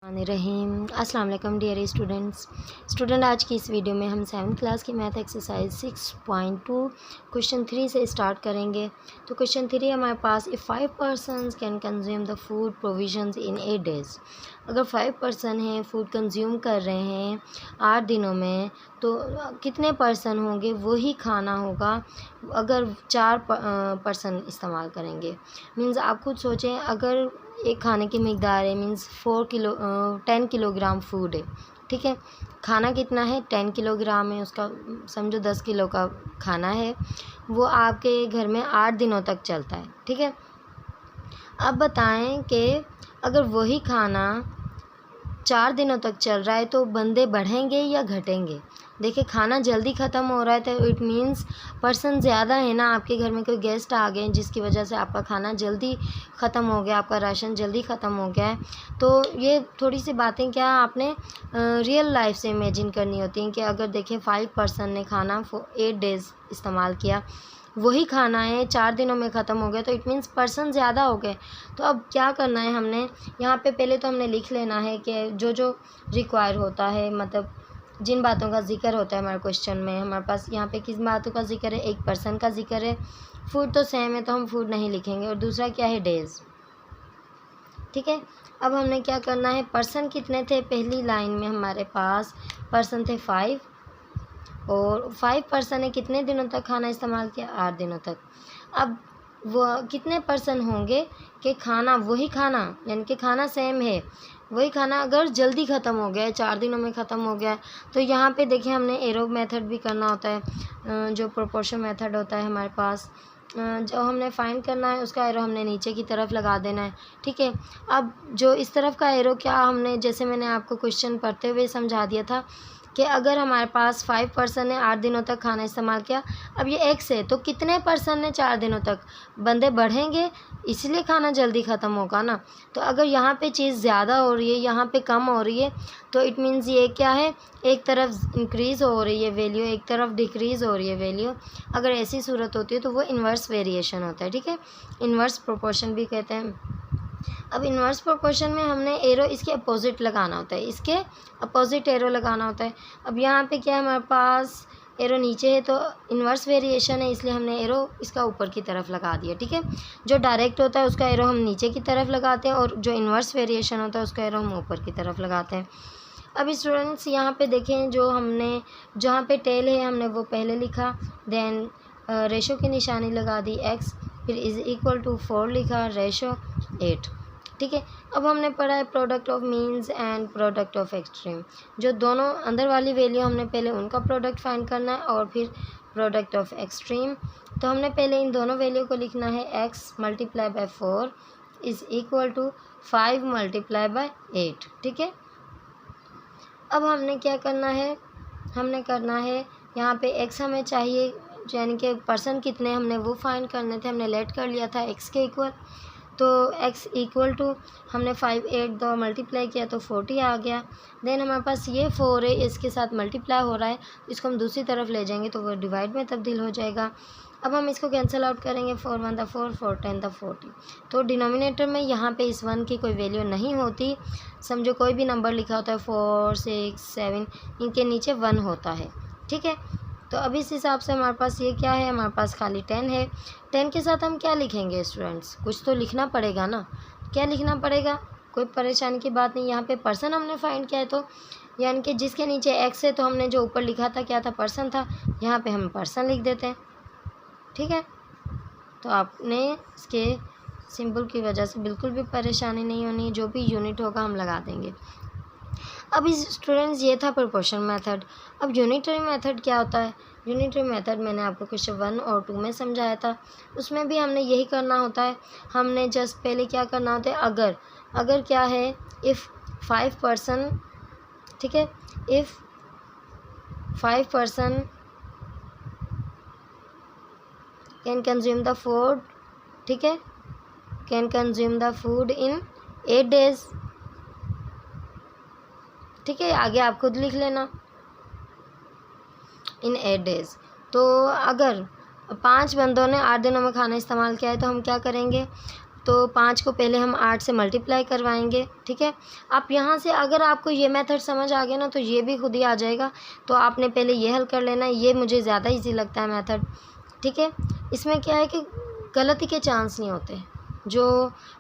रहीम अस्सलाम वालेकुम dear student आज की इस वीडियो में हम 7th क्लास की मैथ एक्सरसाइज 6.2 क्वेश्चन 3 से स्टार्ट करेंगे। तो क्वेश्चन 3 हमारे पास, if 5 persons can consume the food provisions in 8 days. अगर 5 पर्सन हैं फूड कंज्यूम कर रहे हैं 8 दिनों में, तो कितने पर्सन होंगे वही खाना होगा अगर 4 पर्सन इस्तेमाल करेंगे। मीन्स आप खुद सोचें, अगर एक खाने की मकदार है मीन्स 10 किलोग्राम फूड है, ठीक है। खाना कितना है 10 किलोग्राम है, उसका समझो 10 किलो का खाना है, वो आपके घर में 8 दिनों तक चलता है, ठीक है। अब बताएं कि अगर वही खाना 4 दिनों तक चल रहा है तो बंदे बढ़ेंगे या घटेंगे। देखिए खाना जल्दी ख़त्म हो रहा है तो इट मीन्स पर्सन ज़्यादा है ना, आपके घर में कोई गेस्ट आ गए जिसकी वजह से आपका खाना जल्दी ख़त्म हो गया, आपका राशन जल्दी ख़त्म हो गया है। तो ये थोड़ी सी बातें क्या आपने रियल लाइफ से इमेजिन करनी होती हैं कि अगर देखिए 5 पर्सन ने खाना 8 डेज़ इस्तेमाल किया, वही खाना है 4 दिनों में ख़त्म हो गया, तो इट मीन्स पर्सन ज़्यादा हो गए। तो अब क्या करना है हमने यहाँ पे, पहले तो हमने लिख लेना है कि जो जो रिक्वायर होता है, मतलब जिन बातों का जिक्र होता है हमारे क्वेश्चन में, हमारे पास यहाँ पे किस बातों का जिक्र है, एक पर्सन का जिक्र है, फूड तो सेम है तो हम फूड नहीं लिखेंगे, और दूसरा क्या है डेज़, ठीक है। अब हमने क्या करना है, पर्सन कितने थे, पहली लाइन में हमारे पास पर्सन थे 5, और 5 पर्सन ने कितने दिनों तक खाना इस्तेमाल किया, 8 दिनों तक। अब वो कितने पर्सन होंगे कि खाना वही खाना, यानी कि खाना सेम है, वही खाना अगर जल्दी ख़त्म हो गया है, 4 दिनों में ख़त्म हो गया है, तो यहाँ पे देखिए हमने एरो मेथड भी करना होता है, जो प्रोपोर्शन मेथड होता है हमारे पास, जो हमने फाइंड करना है उसका एरो हमने नीचे की तरफ लगा देना है, ठीक है। अब जो इस तरफ का एरो, क्या हमने, जैसे मैंने आपको क्वेश्चन पढ़ते हुए समझा दिया था कि अगर हमारे पास 5 पर्सन ने 8 दिनों तक खाना इस्तेमाल किया, अब ये एक्स है तो कितने पर्सन ने 4 दिनों तक, बंदे बढ़ेंगे इसलिए खाना जल्दी ख़त्म होगा ना। तो अगर यहाँ पे चीज़ ज़्यादा हो रही है, यहाँ पे कम हो रही है, तो इट मीन्स ये क्या है, एक तरफ इंक्रीज़ हो रही है वैल्यू, एक तरफ डिक्रीज़ हो रही है वैल्यू। अगर ऐसी सूरत होती है तो वो इन्वर्स वेरिएशन होता है, ठीक है, इन्वर्स प्रोपोर्शन भी कहते हैं। अब इन्वर्स प्रोपोर्शन में हमने एरो इसके अपोजिट लगाना होता है, इसके अपोजिट एरो लगाना होता है। अब यहाँ पे क्या है, हमारे पास एरो नीचे है तो इन्वर्स वेरिएशन है, इसलिए हमने एरो इसका ऊपर की तरफ लगा दिया, ठीक है। जो डायरेक्ट होता है उसका एरो हम नीचे की तरफ लगाते हैं, और जो इन्वर्स वेरिएशन होता है उसका एरो हम ऊपर की तरफ लगाते हैं। अब स्टूडेंट्स यहाँ पे देखें, जो हमने जहाँ पे टेल है हमने वो पहले लिखा, देन रेशो की निशानी लगा दी x, फिर इज़ इक्वल टू 4 लिखा, रेशो 8, ठीक है। अब हमने पढ़ा है product of means and product of extreme, जो दोनों अंदर वाली वैल्यू हमने पहले उनका प्रोडक्ट फाइंड करना है और फिर प्रोडक्ट ऑफ एक्सट्रीम। तो हमने पहले इन दोनों वैल्यू को लिखना है, x multiply by 4 is equal to 5 multiply by 8, ठीक है। अब हमने क्या करना है, हमने करना है यहाँ पे x हमें चाहिए, यानी कि पर्सन कितने हमने वो फाइंड करने थे, हमने लेट कर लिया था x के इक्वल। तो x इक्वल टू हमने 5 8 दो मल्टीप्लाई किया तो 40 आ गया। देन हमारे पास ये 4 है, इसके साथ मल्टीप्लाई हो रहा है, इसको हम दूसरी तरफ ले जाएंगे तो वो डिवाइड में तब्दील हो जाएगा। अब हम इसको कैंसिल आउट करेंगे, 4 1 दा 4 4 10 दा 40। तो डिनोमिनेटर में यहाँ पे इस 1 की कोई वैल्यू नहीं होती, समझो कोई भी नंबर लिखा होता है 4 6 7, इनके नीचे 1 होता है, ठीक है। तो अब इस हिसाब से हमारे पास ये क्या है, हमारे पास खाली 10 है। 10 के साथ हम क्या लिखेंगे स्टूडेंट्स, कुछ तो लिखना पड़ेगा ना, क्या लिखना पड़ेगा, कोई परेशानी की बात नहीं। यहाँ पे पर्सन हमने फाइंड किया है, तो यानी कि जिसके नीचे एक्स है तो हमने जो ऊपर लिखा था क्या था, पर्सन था, यहाँ पे हम पर्सन लिख देते हैं, ठीक है। तो आपने इसके सिंबल की वजह से बिल्कुल भी परेशानी नहीं होनी, जो भी यूनिट होगा हम लगा देंगे। अब इस स्टूडेंट्स ये था प्रोपोर्शन मेथड। अब यूनिटरी मेथड क्या होता है, यूनिटरी मेथड मैंने आपको क्वेश्चन 1 और 2 में समझाया था, उसमें भी हमने यही करना होता है। हमने जस्ट पहले क्या करना होता है, अगर क्या है, इफ़ 5 पर्सन, ठीक है, if 5 person can consume the food, ठीक है, can consume the food in 8 days, ठीक है। आगे आप खुद लिख लेना, इन 8 डेज़। तो अगर 5 बंदों ने 8 दिनों में खाना इस्तेमाल किया है तो हम क्या करेंगे, तो 5 को पहले हम 8 से मल्टीप्लाई करवाएंगे, ठीक है। आप यहाँ से अगर आपको ये मेथड समझ आ गया ना तो ये भी खुद ही आ जाएगा। तो आपने पहले ये हल कर लेना है, ये मुझे ज़्यादा ईजी लगता है मेथड, ठीक है। इसमें क्या है कि गलती के चांस नहीं होते। जो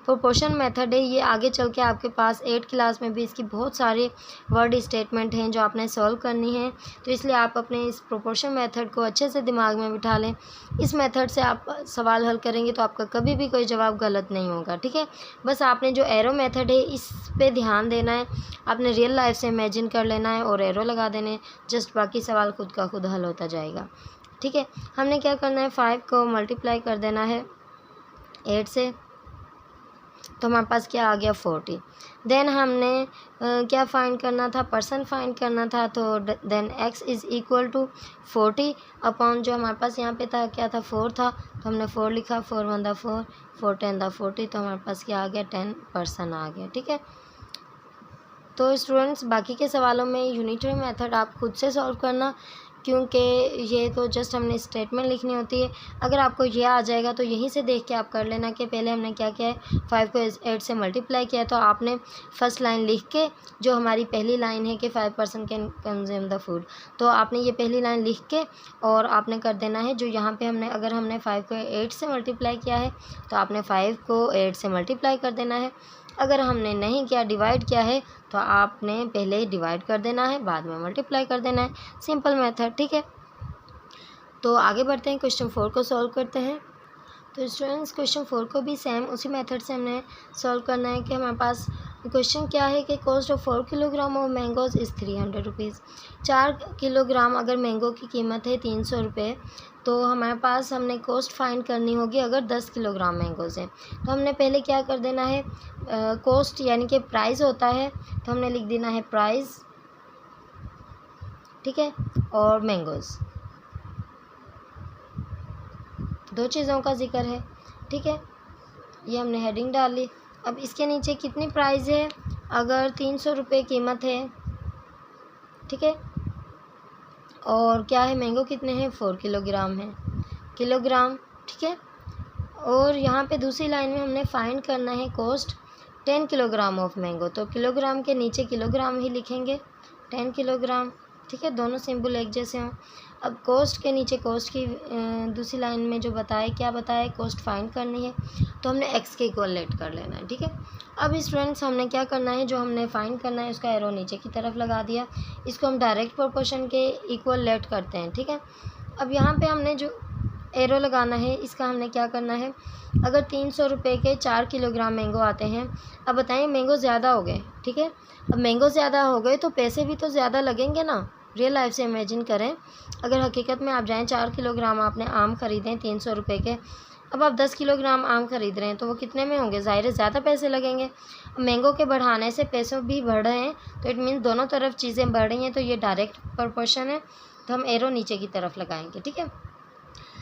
प्रोपोर्शन मेथड है ये आगे चल के आपके पास 8 क्लास में भी इसकी बहुत सारे वर्ड स्टेटमेंट हैं जो आपने सॉल्व करनी है। तो इसलिए आप अपने इस प्रोपोर्शन मेथड को अच्छे से दिमाग में बिठा लें। इस मेथड से आप सवाल हल करेंगे तो आपका कभी भी कोई जवाब गलत नहीं होगा, ठीक है। बस आपने जो एरो मेथड है इस पे ध्यान देना है, आपने रियल लाइफ से इमेजिन कर लेना है और एरो लगा देने, जस्ट बाकी सवाल खुद का खुद हल होता जाएगा, ठीक है। हमने क्या करना है, 5 को मल्टीप्लाई कर देना है 8 से, तो हमारे पास क्या आ गया 40। देन हमने क्या फाइंड करना था, परसेंट फाइंड करना था। तो then x is equal to 40 upon जो हमारे पास यहाँ पे था क्या था 4 था, तो हमने 4 लिखा, 4 1 दा 4, 4 10 दा 40, तो हमारे पास क्या आ गया 10% आ गया, ठीक है। तो स्टूडेंट्स बाकी के सवालों में यूनिटरी मेथड आप खुद से सॉल्व करना, क्योंकि ये तो जस्ट हमने स्टेटमेंट लिखनी होती है। अगर आपको ये आ जाएगा तो यहीं से देख के आप कर लेना कि पहले हमने क्या किया है, 5 को 8 से मल्टीप्लाई किया है। तो आपने फर्स्ट लाइन लिख के, जो हमारी पहली लाइन है कि 5% कैन कंज्यूम द फूड, तो आपने ये पहली लाइन लिख के और आपने कर देना है जो यहाँ पे हमने, अगर हमने 5 को 8 से मल्टीप्लाई किया है तो आपने 5 को 8 से मल्टीप्लाई कर देना है। अगर हमने नहीं किया, डिवाइड किया है, तो आपने पहले डिवाइड कर देना है, बाद में मल्टीप्लाई कर देना है। सिंपल मेथड, ठीक है। तो आगे बढ़ते हैं, क्वेश्चन 4 को सॉल्व करते हैं। तो स्टूडेंट्स क्वेश्चन 4 को भी सेम उसी मेथड से हमने सॉल्व करना है कि हमारे पास क्वेश्चन क्या है कि cost of 4 kilogram of mangoes is 300 rupees. 4 kilogram अगर मैंगो की कीमत है 300 रुपये, तो हमारे पास हमने कॉस्ट फाइंड करनी होगी अगर 10 किलोग्राम मैंगोज़ हैं। तो हमने पहले क्या कर देना है, कॉस्ट यानी कि प्राइस होता है, तो हमने लिख देना है प्राइस, ठीक है, और मैंगोज़, दो चीज़ों का जिक्र है, ठीक है। ये हमने हेडिंग डाल ली। अब इसके नीचे कितनी प्राइस है, अगर 300 रुपये कीमत है, ठीक है, और क्या है मैंगो कितने हैं, 4 किलोग्राम है, किलोग्राम, ठीक है। और यहाँ पे दूसरी लाइन में हमने फाइंड करना है कॉस्ट 10 किलोग्राम ऑफ मैंगो, तो किलोग्राम के नीचे किलोग्राम ही लिखेंगे, 10 किलोग्राम, ठीक है, दोनों सिंबल एक जैसे हों। अब कॉस्ट के नीचे कॉस्ट की दूसरी लाइन में जो बताए, क्या बताया, कॉस्ट फाइंड करनी है, तो हमने एक्स के इक्वल लेट कर लेना है, ठीक है। अब स्टूडेंट्स हमने क्या करना है, जो हमने फाइंड करना है उसका एरो नीचे की तरफ लगा दिया, इसको हम डायरेक्ट प्रोपोर्शन के इक्वल लेट करते हैं, ठीक है। अब यहाँ पे हमने जो एरो लगाना है इसका हमने क्या करना है, अगर 300 रुपये के 4 किलोग्राम मैंगो आते हैं, अब बताएं मैंगो ज़्यादा हो गए, ठीक है। अब मैंगो ज़्यादा हो गए तो पैसे भी तो ज़्यादा लगेंगे ना, रियल लाइफ से इमेजिन करें। अगर हकीकत में आप जाएं 4 किलोग्राम आपने आम ख़रीदें 300 रुपये के, अब आप 10 किलोग्राम आम ख़रीद रहे हैं तो वो कितने में होंगे, ज़ाहिर है ज़्यादा पैसे लगेंगे। मैंगो के बढ़ाने से पैसे भी बढ़ रहे हैं, तो इट मीन्स दोनों तरफ चीज़ें बढ़ रही हैं, तो ये डायरेक्ट प्रोपोर्शन है, तो हम एरो नीचे की तरफ लगाएंगे, ठीक है।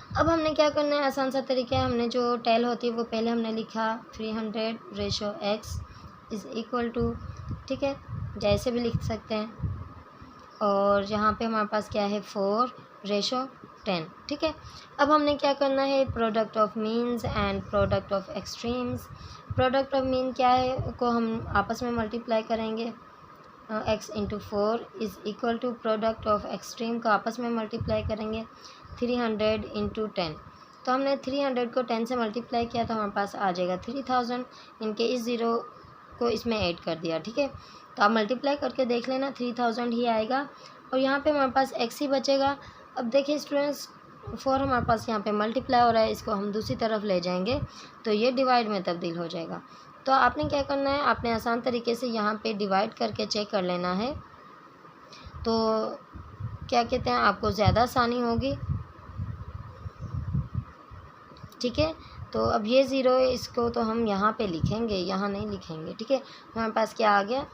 अब हमने क्या करना है, आसान सा तरीका है, हमने जो टेल होती है वो पहले हमने लिखा 300 ratio x is equal to, ठीक है, जैसे भी लिख सकते हैं। और यहाँ पे हमारे पास क्या है 4 रेशो 10, ठीक है। अब हमने क्या करना है, product of means and product of extremes. Product of mean क्या है को हम आपस में मल्टीप्लाई करेंगे, x into 4 is equal to product of extreme का आपस में मल्टीप्लाई करेंगे 300 इंटू 10। तो हमने 300 को 10 से मल्टीप्लाई किया तो हमारे पास आ जाएगा 3000, इनके इस ज़ीरो को इसमें ऐड कर दिया, ठीक है। तो आप मल्टीप्लाई करके देख लेना 3000 ही आएगा, और यहाँ पे हमारे पास x ही बचेगा। अब देखिए स्टूडेंट्स 4 हमारे पास यहाँ पे मल्टीप्लाई हो रहा है, इसको हम दूसरी तरफ ले जाएंगे तो ये डिवाइड में तब्दील हो जाएगा। तो आपने क्या करना है, आपने आसान तरीके से यहाँ पे डिवाइड करके चेक कर लेना है, तो क्या कहते हैं आपको ज़्यादा आसानी होगी, ठीक है। तो अब ये ज़ीरो है, इसको तो हम यहाँ पे लिखेंगे, यहाँ नहीं लिखेंगे, ठीक है। हमारे पास क्या आ गया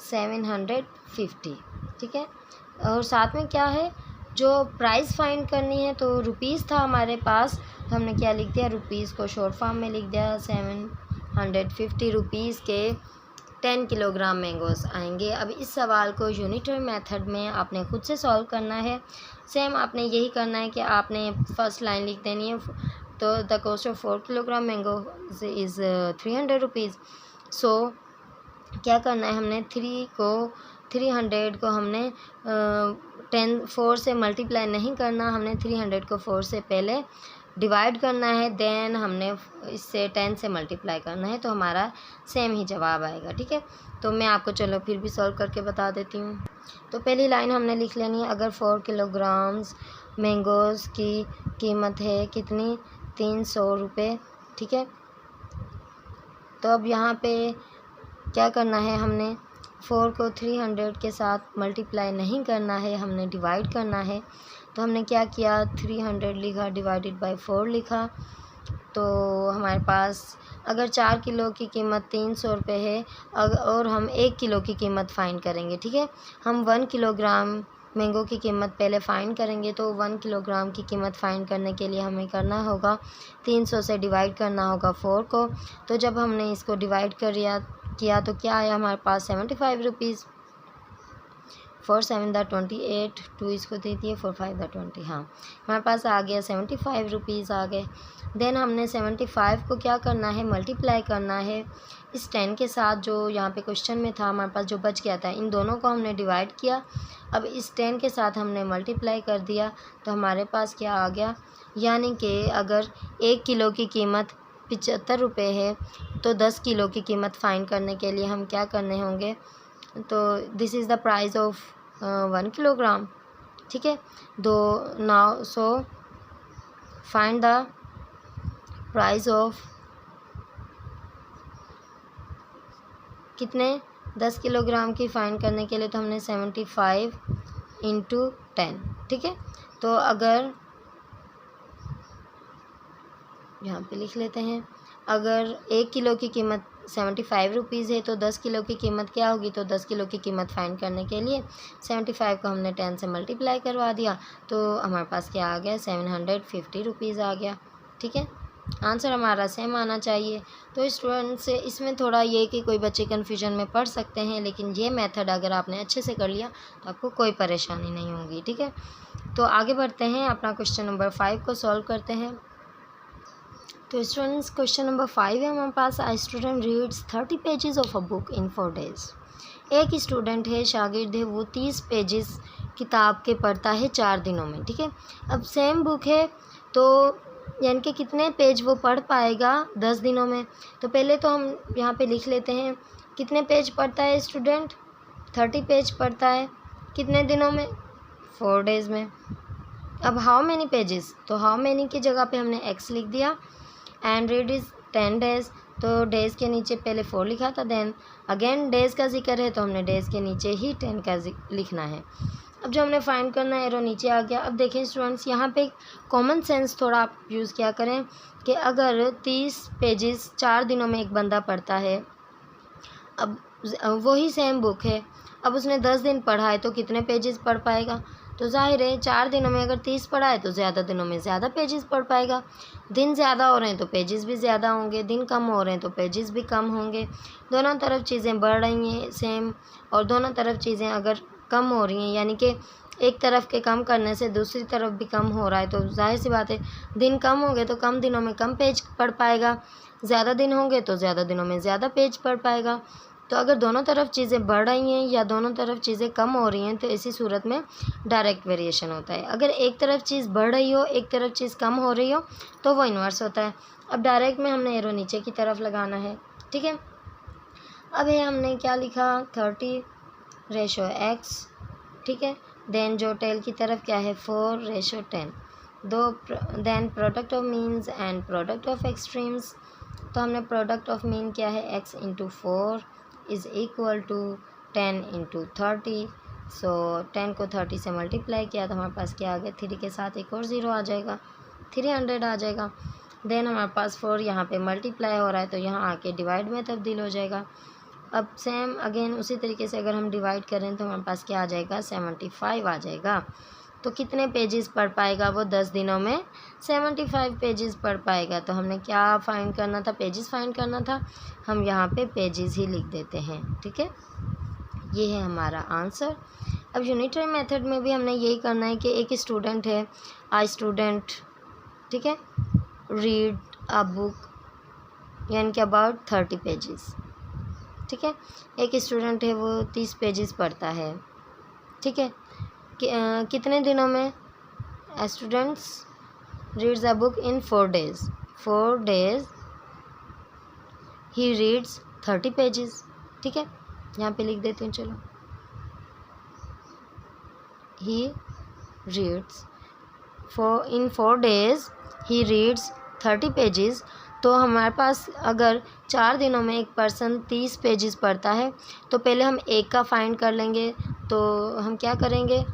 750, ठीक है। और साथ में क्या है, जो प्राइस फाइंड करनी है, तो रुपीज़ था हमारे पास, तो हमने क्या लिख दिया, रुपीज़ को शॉर्ट फॉर्म में लिख दिया, 750 रुपीज़ के 10 किलोग्राम मैंगोज़ आएंगे। अब इस सवाल को यूनिटरी मेथड में आपने खुद से सॉल्व करना है। सेम आपने यही करना है कि आपने फर्स्ट लाइन लिख देनी है तो the cost of 4 kilogram mango is 300 rupees. So क्या करना है, हमने 300 को हमने 4 से मल्टीप्लाई नहीं करना, हमने 300 को 4 से पहले डिवाइड करना है, देन हमने इससे 10 से मल्टीप्लाई करना है, तो हमारा सेम ही जवाब आएगा। ठीक है, तो मैं आपको चलो फिर भी सॉल्व करके बता देती हूँ। तो पहली लाइन हमने लिख लेनी है, अगर 4 किलोग्राम्स मैंगोज़ की कीमत है कितनी, 300 रुपये। ठीक है, तो अब यहाँ पे क्या करना है, हमने 4 को 300 के साथ मल्टीप्लाई नहीं करना है, हमने डिवाइड करना है। तो हमने क्या किया, 300 लिखा, डिवाइडेड बाय 4 लिखा। तो हमारे पास अगर 4 किलो की कीमत 300 रुपये है और हम 1 किलो की कीमत फ़ाइंड करेंगे। ठीक है, हम 1 किलोग्राम मैंगो की कीमत पहले फ़ाइंड करेंगे। तो 1 किलोग्राम की कीमत फ़ाइंड करने के लिए हमें करना होगा 300 से डिवाइड करना होगा 4 को। तो जब हमने इसको डिवाइड किया तो क्या आया हमारे पास, 75 रुपीज़। 4 7 दा 28, 2 इसको दे दिए, 4 5 दा 20, हाँ हमारे पास आ गया 75 रुपीज़ आ गए। देन हमने 75 को क्या करना है, मल्टीप्लाई करना है इस 10 के साथ, जो यहाँ पे क्वेश्चन में था हमारे पास जो बच गया था, इन दोनों को हमने डिवाइड किया। अब इस 10 के साथ हमने मल्टीप्लाई कर दिया, तो हमारे पास क्या आ गया, यानी कि अगर 1 किलो की कीमत 75 रुपये है, तो 10 किलो की कीमत फ़ाइंड करने के लिए हम क्या करने होंगे, तो this is the price of 1 kilogram. ठीक है, now so find the price of कितने, 10 किलोग्राम की फ़ाइंड करने के लिए तो हमने 75 इंटू 10। ठीक है, तो अगर यहाँ पे लिख लेते हैं, अगर 1 किलो की कीमत 75 रुपीज़ है, तो 10 किलो की कीमत क्या होगी, तो 10 किलो की कीमत फ़ाइंड करने के लिए 75 को हमने 10 से मल्टीप्लाई करवा दिया, तो हमारे पास क्या आ गया, 750 रुपीज़ आ गया। ठीक है, आंसर हमारा सेम आना चाहिए। तो स्टूडेंट से इसमें थोड़ा ये कि कोई बच्चे कन्फ्यूजन में पढ़ सकते हैं, लेकिन ये मेथड अगर आपने अच्छे से कर लिया तो आपको कोई परेशानी नहीं होगी। ठीक है, तो आगे बढ़ते हैं, अपना क्वेश्चन नंबर 5 को सॉल्व करते हैं। तो स्टूडेंट्स क्वेश्चन नंबर 5 है हमारे पास, a student reads 30 pages of a book in 4 days. एक स्टूडेंट है, शागिर्द है, वो 30 पेजेस किताब के पढ़ता है 4 दिनों में। ठीक है, अब सेम बुक है, तो यानी कि कितने पेज वो पढ़ पाएगा 10 दिनों में। तो पहले तो हम यहाँ पे लिख लेते हैं, कितने पेज पढ़ता है स्टूडेंट, 30 पेज पढ़ता है, कितने दिनों में, 4 डेज़ में। अब हाउ मैनी पेजेस, तो हाउ मैनी की जगह पे हमने x लिख दिया, एंड रीड इज़ 10 डेज़, तो डेज़ के नीचे पहले 4 लिखा था, देन अगेन डेज़ का जिक्र है तो हमने डेज़ के नीचे ही 10 का लिखना है। अब जो हमने फाइंड करना है, एरो नीचे आ गया। अब देखें स्टूडेंट्स, यहाँ पे कॉमन सेंस थोड़ा आप यूज़ किया करें कि अगर 30 पेजेस 4 दिनों में एक बंदा पढ़ता है, अब वही सेम बुक है, अब उसने 10 दिन पढ़ा है तो कितने पेजेस पढ़ पाएगा, तो जाहिर है 4 दिनों में अगर 30 पढ़ा है तो ज़्यादा दिनों में ज़्यादा पेजेस पढ़ पाएगा। दिन ज़्यादा हो रहे हैं तो पेजेस भी ज़्यादा होंगे, दिन कम हो रहे हैं तो पेजेस भी कम होंगे। दोनों तरफ चीज़ें बढ़ रही हैं सेम, और दोनों तरफ चीज़ें अगर कम हो रही हैं, यानी कि एक तरफ के कम करने से दूसरी तरफ भी कम हो रहा है, तो जाहिर सी बात है दिन कम होंगे तो कम दिनों में कम पेज पढ़ पाएगा, ज़्यादा दिन होंगे तो ज़्यादा दिनों में ज़्यादा पेज पढ़ पाएगा। तो अगर दोनों तरफ चीज़ें बढ़ रही हैं या दोनों तरफ चीज़ें कम हो रही हैं, तो इसी सूरत में डायरेक्ट वेरिएशन होता है। अगर एक तरफ चीज़ बढ़ रही हो, एक तरफ चीज़ कम हो रही हो, तो वो इन्वर्स होता है। अब डायरेक्ट में हमने एरो नीचे की तरफ लगाना है। ठीक है, अब ये हमने क्या लिखा, 30 रेशो x। ठीक है, देन जो टेल की तरफ क्या है, 4 ratio 10। Then product of means and product of extremes. तो हमने प्रोडक्ट ऑफ मीन क्या है, x into 4 is equal to 10 into 30। So 10 को 30 से मल्टीप्लाई किया तो हमारे पास क्या आ गया, 3 के साथ एक और ज़ीरो आ जाएगा, 300 आ जाएगा। देन हमारे पास 4 यहाँ पे मल्टीप्लाई हो रहा है तो यहाँ आके डिवाइड में तब्दील हो जाएगा। अब सेम अगेन उसी तरीके से अगर हम डिवाइड करें तो हमारे पास क्या आ जाएगा, 75 आ जाएगा। तो कितने पेजेस पढ़ पाएगा वो 10 दिनों में, 75 पेजेस पढ़ पाएगा। तो हमने क्या फाइंड करना था, पेजेस फाइंड करना था, हम यहाँ पे पेजेस ही लिख देते हैं। ठीक है, ये है हमारा आंसर। अब यूनिटरी मेथड में भी हमने यही करना है कि एक स्टूडेंट है, आई स्टूडेंट, ठीक है, रीड अ बुक यानी कि अबाउट 30 पेजेस। ठीक है, एक स्टूडेंट है वो 30 पेजेस पढ़ता है। ठीक है, कितने दिनों में? Students reads a book in 4 days। 4 days he reads 30 pages. ठीक है, यहाँ पे लिख देते हैं, चलो। He reads in 4 days he reads 30 pages. तो हमारे पास अगर 4 दिनों में एक पर्सन 30 पेजेस पढ़ता है तो पहले हम एक का फाइंड कर लेंगे। तो हम क्या करेंगे,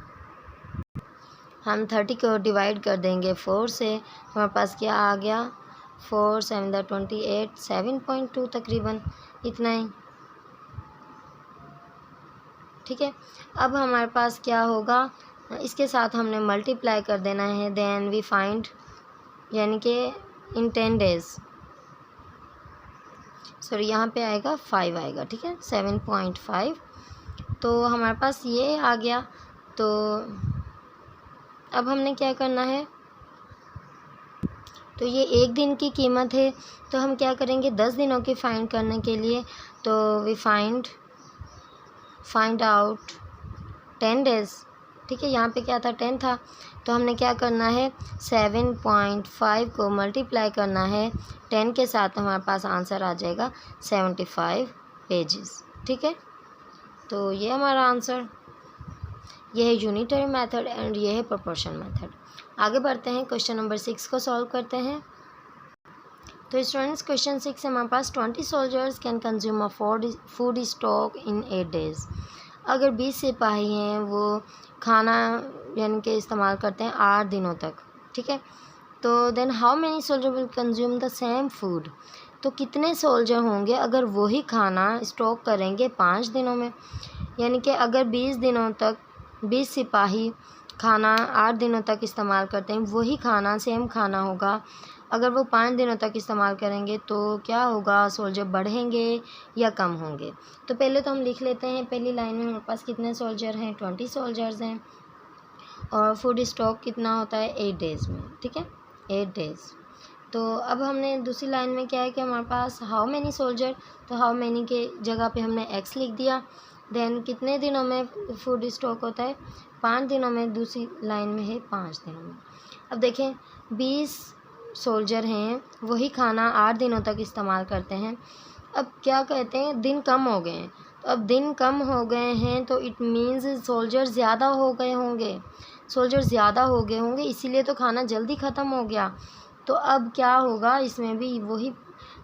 हम 30 को डिवाइड कर देंगे 4 से। हमारे पास क्या आ गया, 4 7 28, 7.2 तकरीबन इतना ही। ठीक है, अब हमारे पास क्या होगा, इसके साथ हमने मल्टीप्लाई कर देना है। देन वी फाइंड यानी कि इन 10 days, सॉरी यहाँ पे आएगा 5 आएगा। ठीक है, 7.5। तो हमारे पास ये आ गया। तो अब हमने क्या करना है, तो ये एक दिन की कीमत है। तो हम क्या करेंगे, 10 दिनों की फाइंड करने के लिए, तो वी फाइंड आउट 10 days। ठीक है, यहाँ पे क्या था, 10 था। तो हमने क्या करना है, 7.5 को मल्टीप्लाई करना है 10 के साथ। हमारे पास आंसर आ जाएगा 75 पेजेस। ठीक है, तो ये हमारा आंसर, ये है यूनिटरी मेथड एंड ये है प्रोपोर्शन मेथड। आगे बढ़ते हैं, क्वेश्चन नंबर 6 को सॉल्व करते हैं। तो स्टूडेंट्स क्वेश्चन 6 हमारे पास 20 soldiers can consume a food stock in 8 days। अगर 20 सिपाही हैं वो खाना यानी कि इस्तेमाल करते हैं 8 दिनों तक। ठीक है, तो then how many soldier will consume the same food. तो कितने सोल्जर होंगे अगर वही खाना स्टॉक करेंगे 5 दिनों में। यानी कि अगर 20 दिनों तक 20 सिपाही खाना 8 दिनों तक इस्तेमाल करते हैं, वही खाना सेम खाना होगा। अगर वो 5 दिनों तक इस्तेमाल करेंगे तो क्या होगा, सोल्जर बढ़ेंगे या कम होंगे। तो पहले तो हम लिख लेते हैं, पहली लाइन में हमारे पास कितने सोल्जर हैं, 20 सोल्जर्स हैं। और फूड स्टॉक कितना होता है 8 days में। ठीक है, 8 days। तो अब हमने दूसरी लाइन में क्या है कि हमारे पास हाउ मैनी सोल्जर, तो हाउ मैनी के जगह पे हमने एक्स लिख दिया। देन कितने दिनों में फूड स्टॉक होता है, 5 दिनों में। दूसरी लाइन में है 5 दिनों में। अब देखें 20 सोल्जर हैं, वही खाना 8 दिनों तक इस्तेमाल करते हैं। अब क्या कहते हैं, दिन कम हो गए हैं। तो अब दिन कम हो गए हैं तो इट मीन्स सोल्जर ज़्यादा हो गए होंगे। सोल्जर ज़्यादा हो गए होंगे इसीलिए तो खाना जल्दी ख़त्म हो गया। तो अब क्या होगा, इसमें भी वही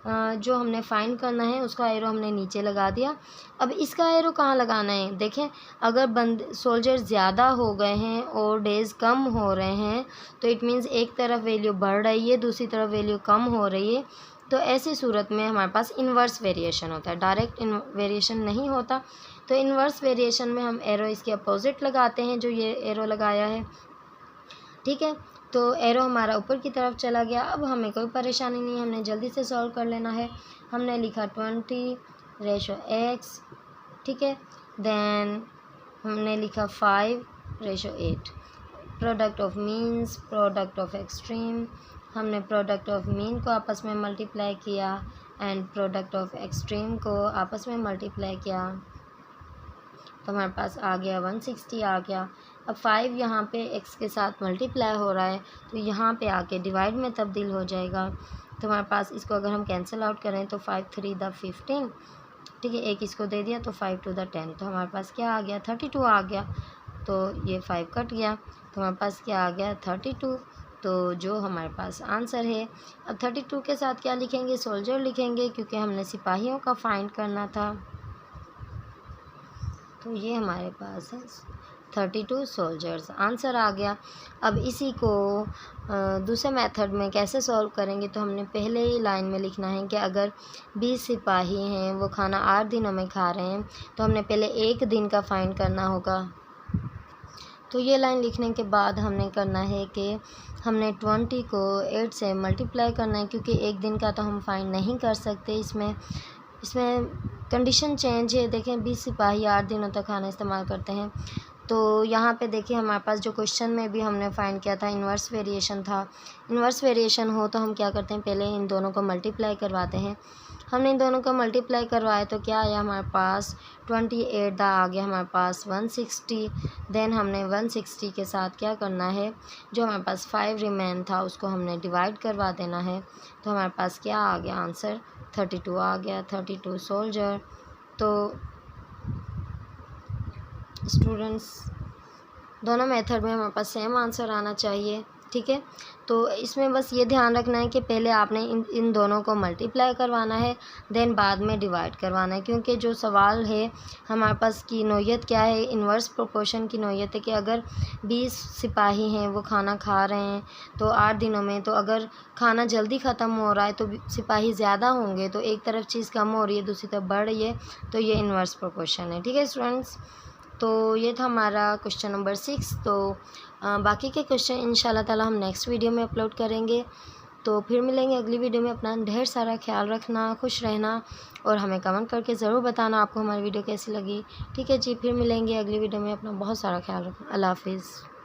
जो हमने फाइंड करना है उसका एरो हमने नीचे लगा दिया। अब इसका एरो कहाँ लगाना है, देखें अगर सोल्जर ज़्यादा हो गए हैं और डेज़ कम हो रहे हैं तो इट मीन्स एक तरफ वैल्यू बढ़ रही है, दूसरी तरफ वैल्यू कम हो रही है। तो ऐसी सूरत में हमारे पास इन्वर्स वेरिएशन होता है, डायरेक्ट वेरिएशन नहीं होता। तो इन्वर्स वेरिएशन में हम एरो इसके अपोजिट लगाते हैं, जो ये एरो लगाया है। ठीक है, तो एरो हमारा ऊपर की तरफ चला गया। अब हमें कोई परेशानी नहीं, हमने जल्दी से सॉल्व कर लेना है। हमने लिखा 20/x। ठीक है, देन हमने लिखा 5/8। Product of means, product of extreme, हमने प्रोडक्ट ऑफ मीन को आपस में मल्टीप्लाई किया एंड प्रोडक्ट ऑफ एक्सट्रीम को आपस में मल्टीप्लाई किया। तो हमारे पास आ गया 160 आ गया। अब 5 यहाँ पे x के साथ मल्टीप्लाई हो रहा है तो यहाँ पे आके डिवाइड में तब्दील हो जाएगा। तो हमारे पास इसको अगर हम कैंसिल आउट करें तो 5 3 15। ठीक है, एक इसको दे दिया तो 5 2 10। तो हमारे पास क्या आ गया, 32 आ गया। तो ये 5 कट गया तो हमारे पास क्या आ गया, 32। तो जो हमारे पास आंसर है। अब 32 के साथ क्या लिखेंगे, सोल्जर लिखेंगे क्योंकि हमने सिपाहियों का फाइंड करना था। तो ये हमारे पास है 32 सोल्जर्स, आंसर आ गया। अब इसी को दूसरे मेथड में कैसे सॉल्व करेंगे, तो हमने पहले ही लाइन में लिखना है कि अगर 20 सिपाही हैं वो खाना 8 दिनों में खा रहे हैं तो हमने पहले एक दिन का फाइंड करना होगा। तो ये लाइन लिखने के बाद हमने करना है कि हमने 20 को 8 से मल्टीप्लाई करना है क्योंकि एक दिन का तो हम फाइंड नहीं कर सकते। इसमें कंडीशन चेंज है। देखें 20 सिपाही 8 दिनों तक खाना इस्तेमाल करते हैं तो यहाँ पे देखिए हमारे पास जो क्वेश्चन में भी हमने फाइंड किया था इन्वर्स वेरिएशन था। इन्वर्स वेरिएशन हो तो हम क्या करते हैं, पहले इन दोनों को मल्टीप्लाई करवाते हैं। हमने इन दोनों को मल्टीप्लाई करवाया तो क्या आया हमारे पास 28 आ गया हमारे पास 160। देन हमने 160 के साथ क्या करना है, जो हमारे पास 5 रिमेन था उसको हमने डिवाइड करवा देना है। तो हमारे पास क्या आ गया आंसर 32 आ गया, 32 सोल्जर। तो स्टूडेंट्स दोनों मेथड में हमारे पास सेम आंसर आना चाहिए, ठीक है। तो इसमें बस ये ध्यान रखना है कि पहले आपने इन दोनों को मल्टीप्लाई करवाना है, देन बाद में डिवाइड करवाना है, क्योंकि जो सवाल है हमारे पास की नौयत क्या है, इन्वर्स प्रोपोर्शन की नौयत है कि अगर 20 सिपाही हैं वो खाना खा रहे हैं तो 8 दिनों में, तो अगर खाना जल्दी ख़त्म हो रहा है तो सिपाही ज़्यादा होंगे, तो एक तरफ चीज़ कम हो रही है दूसरी तरफ बढ़ रही है, तो ये इन्वर्स प्रोपोर्शन है, ठीक है स्टूडेंट्स। तो ये था हमारा क्वेश्चन नंबर 6। तो बाकी के क्वेश्चन इंशाल्लाह ताला हम नेक्स्ट वीडियो में अपलोड करेंगे। तो फिर मिलेंगे अगली वीडियो में। अपना ढेर सारा ख्याल रखना, खुश रहना और हमें कमेंट करके ज़रूर बताना आपको हमारी वीडियो कैसी लगी, ठीक है जी। फिर मिलेंगे अगली वीडियो में। अपना बहुत सारा ख्याल रखना। अल्लाह हाफिज़।